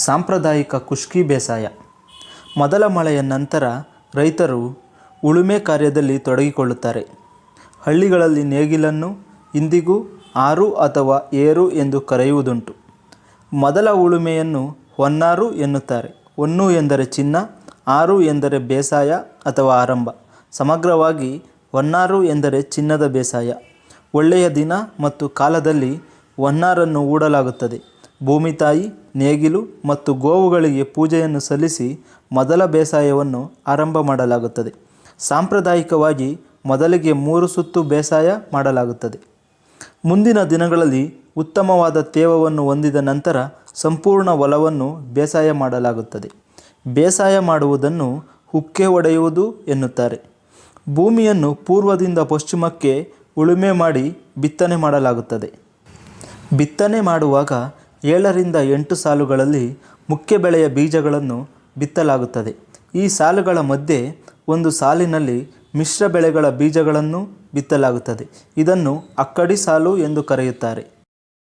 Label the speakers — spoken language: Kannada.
Speaker 1: ಸಾಂಪ್ರದಾಯಿಕ ಖುಷ್ಕಿ ಬೇಸಾಯ. ಮೊದಲ ಮಳೆಯ ನಂತರ ರೈತರು ಉಳುಮೆ ಕಾರ್ಯದಲ್ಲಿ ತೊಡಗಿಕೊಳ್ಳುತ್ತಾರೆ. ಹಳ್ಳಿಗಳಲ್ಲಿ ನೇಗಿಲನ್ನು ಇಂದಿಗೂ ಆರು ಅಥವಾ ಏರು ಎಂದು ಕರೆಯುವುದುಂಟು. ಮೊದಲ ಉಳುಮೆಯನ್ನು ಹೊನ್ನಾರು ಎನ್ನುತ್ತಾರೆ. ಹೊನ್ನು ಎಂದರೆ ಚಿನ್ನ, ಆರು ಎಂದರೆ ಬೇಸಾಯ ಅಥವಾ ಆರಂಭ. ಸಮಗ್ರವಾಗಿ ಹೊನ್ನಾರು ಎಂದರೆ ಚಿನ್ನದ ಬೇಸಾಯ. ಒಳ್ಳೆಯ ದಿನ ಮತ್ತು ಕಾಲದಲ್ಲಿ ಹೊನ್ನಾರನ್ನು ಹೂಡಲಾಗುತ್ತದೆ. ಭೂಮಿ ತಾಯಿ, ನೇಗಿಲು ಮತ್ತು ಗೋವುಗಳಿಗೆ ಪೂಜೆಯನ್ನು ಸಲ್ಲಿಸಿ ಮೊದಲ ಬೇಸಾಯವನ್ನು ಆರಂಭ ಮಾಡಲಾಗುತ್ತದೆ. ಸಾಂಪ್ರದಾಯಿಕವಾಗಿ ಮೊದಲಿಗೆ 3 ಸುತ್ತು ಬೇಸಾಯ ಮಾಡಲಾಗುತ್ತದೆ. ಮುಂದಿನ ದಿನಗಳಲ್ಲಿ ಉತ್ತಮವಾದ ತೇವವನ್ನು ಹೊಂದಿದ ನಂತರ ಸಂಪೂರ್ಣ ಹೊಲವನ್ನು ಬೇಸಾಯ ಮಾಡಲಾಗುತ್ತದೆ. ಬೇಸಾಯ ಮಾಡುವುದನ್ನು ಹುಕ್ಕೆ ಹೊಡೆಯುವುದು ಎನ್ನುತ್ತಾರೆ. ಭೂಮಿಯನ್ನು ಪೂರ್ವದಿಂದ ಪಶ್ಚಿಮಕ್ಕೆ ಉಳುಮೆ ಮಾಡಿ ಬಿತ್ತನೆ ಮಾಡಲಾಗುತ್ತದೆ. ಬಿತ್ತನೆ ಮಾಡುವಾಗ 7 ರಿಂದ 8 ಸಾಲುಗಳಲ್ಲಿ ಮುಖ್ಯ ಬೆಳೆಯ ಬೀಜಗಳನ್ನು ಬಿತ್ತಲಾಗುತ್ತದೆ. ಈ ಸಾಲುಗಳ ಮಧ್ಯೆ ಒಂದು ಸಾಲಿನಲ್ಲಿ ಮಿಶ್ರ ಬೆಳೆಗಳ ಬೀಜಗಳನ್ನು ಬಿತ್ತಲಾಗುತ್ತದೆ. ಇದನ್ನು ಅಕ್ಕಡಿ ಸಾಲು ಎಂದು ಕರೆಯುತ್ತಾರೆ.